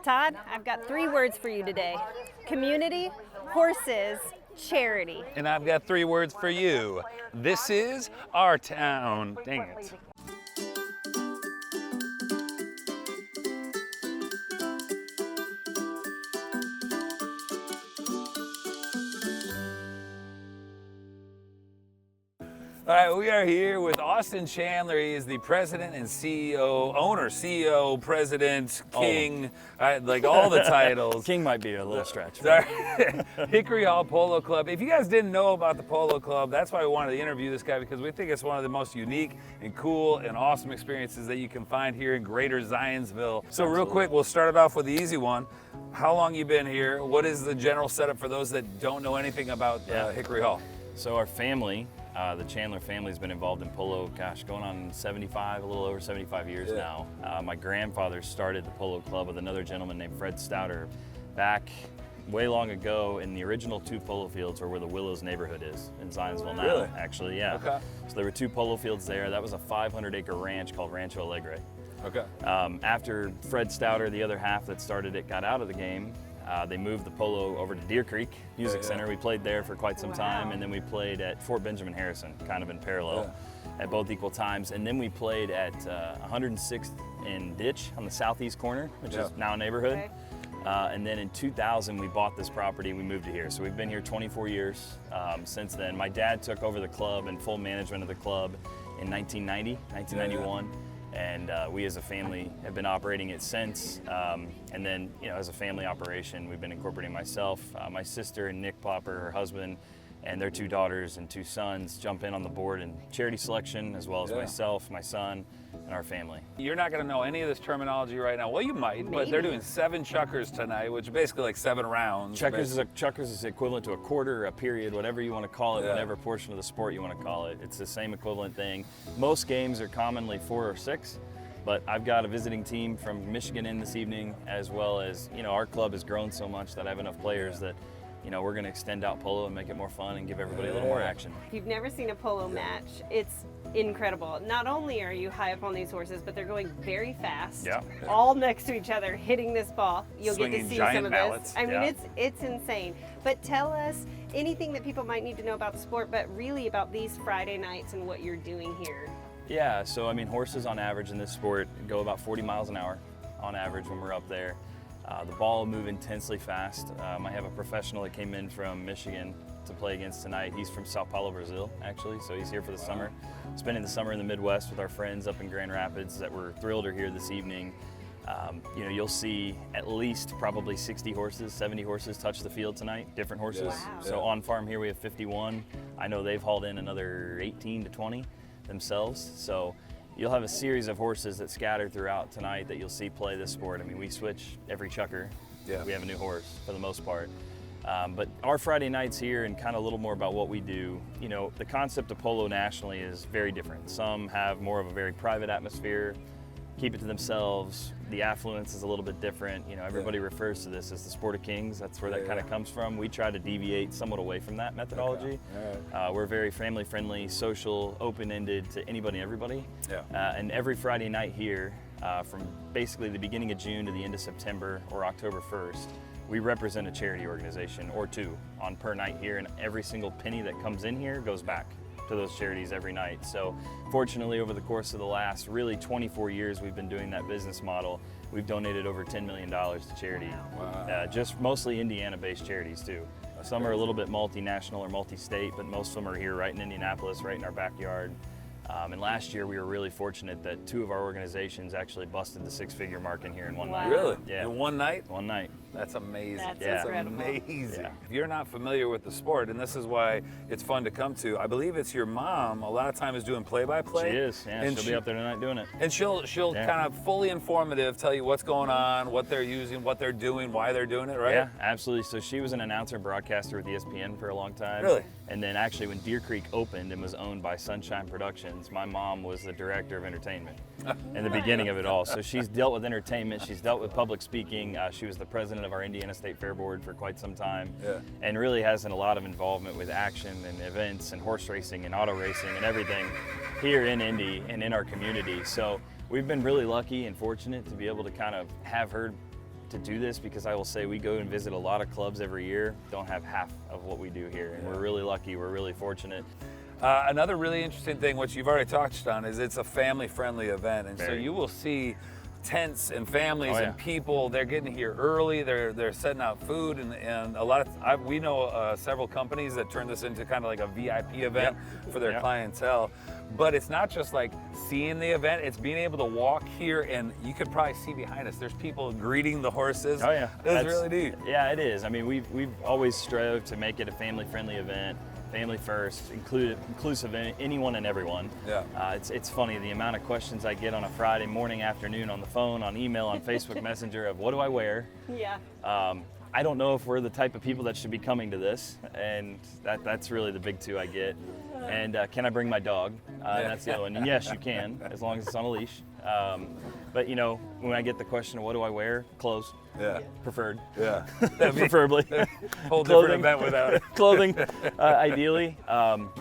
Todd, I've got 3 words for you today. Community, horses, charity. And I've got 3 words for you. This is our town. Dang it. All right, we are here with Austin Chandler. He is the president and CEO, president, king, like all the titles. King might be a little stretch. Hickory Hall Polo Club. If you guys didn't know about the Polo Club, that's why we wanted to interview this guy, because we think it's one of the most unique and cool and awesome experiences that you can find here in Greater Zionsville. So real quick, we'll start it off with the easy one. How long you been here? What is the general setup for those that don't know anything about Hickory Hall? So our family, the Chandler family, has been involved in polo, going on 75, a little over 75 years now. My grandfather started the Polo Club with another gentleman named Fred Stouter back way long ago in the original 2 polo fields, or where the Willows neighborhood is in Zionsville now. Really? Actually, yeah. Okay. So there were 2 polo fields there. That was a 500-acre ranch called Rancho Alegre. Okay. After Fred Stouter, the other half that started it, got out of the game, they moved the polo over to Deer Creek Music Center. We played there for quite some time, and then we played at Fort Benjamin Harrison, kind of in parallel, at both equal times. And then we played at 106th and Ditch on the southeast corner, which is now a neighborhood. Okay. And then in 2000, we bought this property and we moved to here. So we've been here 24 years since then. My dad took over the club and full management of the club in 1991. And we as a family have been operating it since. And then, as a family operation, we've been incorporating myself, my sister and Nick Popper, her husband, and their 2 daughters and 2 sons jump in on the board in charity selection, as well as myself, my son, and our family. You're not going to know any of this terminology right now. Well, you might, but they're doing 7 chukkers tonight, which is basically like 7 rounds. Chukkers is equivalent to a quarter, a period, whatever you want to call it, whatever portion of the sport you want to call it. It's the same equivalent thing. Most games are commonly 4 or 6, but I've got a visiting team from Michigan in this evening, as well as, our club has grown so much that I have enough players that we're going to extend out polo and make it more fun and give everybody a little more action. If you've never seen a polo match, it's incredible. Not only are you high up on these horses, but they're going very fast, all next to each other, hitting this ball. You'll get to see some of mallets. this. I mean, it's insane. But tell us anything that people might need to know about the sport, but really about these Friday nights and what you're doing here. Yeah, so horses on average in this sport go about 40 miles an hour on average when we're up there. The ball will move intensely fast. I have a professional that came in from Michigan to play against tonight. He's from Sao Paulo, Brazil, actually, so he's here for the summer. Spending the summer in the Midwest with our friends up in Grand Rapids that we're thrilled are here this evening. You'll see at least probably 60 horses, 70 horses touch the field tonight, different horses. Wow. So on farm here we have 51. I know they've hauled in another 18 to 20 themselves. So you'll have a series of horses that scatter throughout tonight that you'll see play this sport. I mean, we switch every chukker. We have a new horse for the most part. But our Friday nights here, and kind of a little more about what we do, the concept of polo nationally is very different. Some have more of a very private atmosphere, keep it to themselves. The affluence is a little bit different. Everybody refers to this as the sport of kings. That's where that kind of comes from. We try to deviate somewhat away from that methodology. We're very family friendly, social, open-ended to anybody and everybody. And every Friday night here, from basically the beginning of June to the end of September or October 1st, we represent a charity organization or 2 on per night here, and every single penny that comes in here goes back to those charities every night. So fortunately, over the course of the last really 24 years we've been doing that business model, we've donated over $10 million to charity. Just mostly Indiana-based charities too. Some are a little bit multinational or multi-state, but most of them are here right in Indianapolis, right in our backyard. And last year we were really fortunate that 2 of our organizations actually busted the 6-figure mark in here in one night. Really? Yeah. In one night? One night. That's amazing. That's incredible. Amazing. If you're not familiar with the sport, and this is why it's fun to come to, I believe it's your mom a lot of time is doing play-by-play. She is, and she'll be up there tonight doing it. And she'll kind of fully informative, tell you what's going on, what they're using, what they're doing, why they're doing it, right? Yeah, absolutely. So she was an announcer and broadcaster with ESPN for a long time. Really? And then actually when Deer Creek opened and was owned by Sunshine Productions, my mom was the director of entertainment in the beginning of it all. So she's dealt with entertainment, she's dealt with public speaking, she was the president of our Indiana State Fair Board for quite some time, and really has a lot of involvement with action and events and horse racing and auto racing and everything here in Indy and in our community. So we've been really lucky and fortunate to be able to kind of have her to do this because I will say we go and visit a lot of clubs every year, don't have half of what we do here. And we're really lucky, we're really fortunate. Another really interesting thing, which you've already touched on, is it's a family-friendly event. And so you will see tents and families and people. They're getting here early. They're setting out food, and a lot of we know several companies that turn this into kind of like a VIP event for their clientele. But it's not just like seeing the event, it's being able to walk here, and you could probably see behind us, there's people greeting the horses. Oh yeah. That's really neat. Yeah, it is. I mean, we've always strove to make it a family-friendly event. Family first, inclusive of anyone and everyone. Yeah. It's funny the amount of questions I get on a Friday morning, afternoon, on the phone, on email, on Facebook Messenger of what do I wear? Yeah. I don't know if we're the type of people that should be coming to this, and that's really the big two I get. And can I bring my dog? That's the other one. And yes, you can, as long as it's on a leash. But you know, when I get the question of what do I wear, clothes. Yeah. Preferred. Yeah. Preferably. Whole different event without it. Clothing, ideally.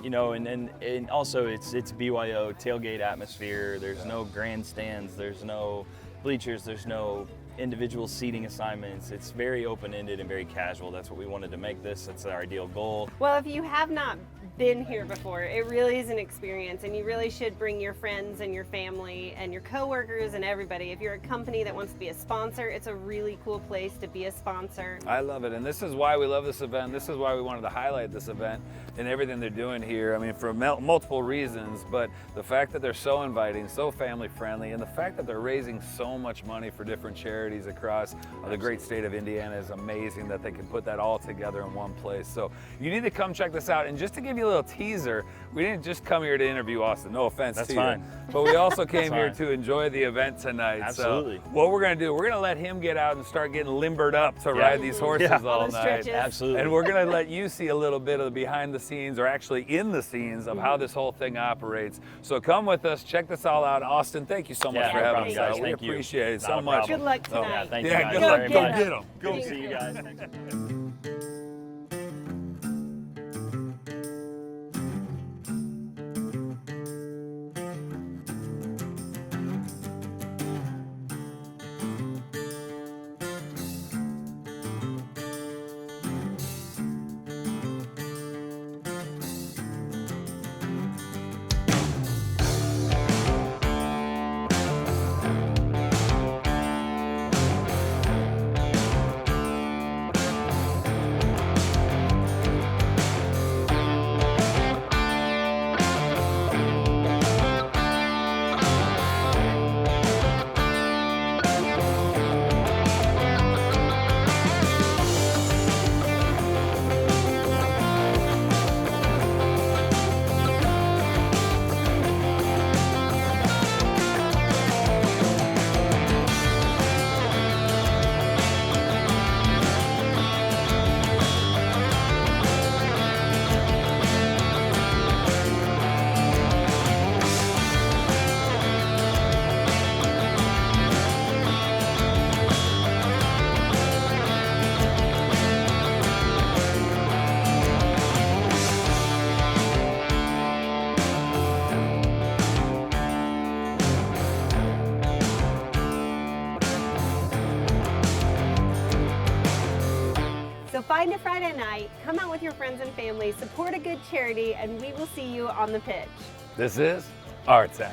You know, and also it's BYO tailgate atmosphere. There's no grandstands. There's no bleachers. There's no individual seating assignments. It's very open-ended and very casual. That's what we wanted to make this. That's our ideal goal. Well, if you have not been here before, it really is an experience, and you really should bring your friends and your family and your coworkers and everybody. If you're a company that wants to be a sponsor, it's a really cool place to be a sponsor. I love it, and this is why we love this event. This is why we wanted to highlight this event and everything they're doing here. I mean, for multiple reasons, but the fact that they're so inviting, so family friendly, and the fact that they're raising so much money for different charities across the great state of Indiana is amazing that they can put that all together in one place. So you need to come check this out. And just to give you a little teaser, we didn't just come here to interview Austin, no offense to you, but we also came here to enjoy the event tonight. Absolutely. So what we're going to do, we're going to let him get out and start getting limbered up to ride these horses all night. Absolutely. And we're going to let you see a little bit of the behind the scenes, or actually in the scenes, of how this whole thing operates. So come with us, check this all out. Austin, thank you so much for having us out. We appreciate it so much. Good luck tonight. Yeah, thank you guys good very luck. much. Go get them. Go see you guys next week. Find a Friday night, come out with your friends and family, support a good charity, and we will see you on the pitch. This is our town.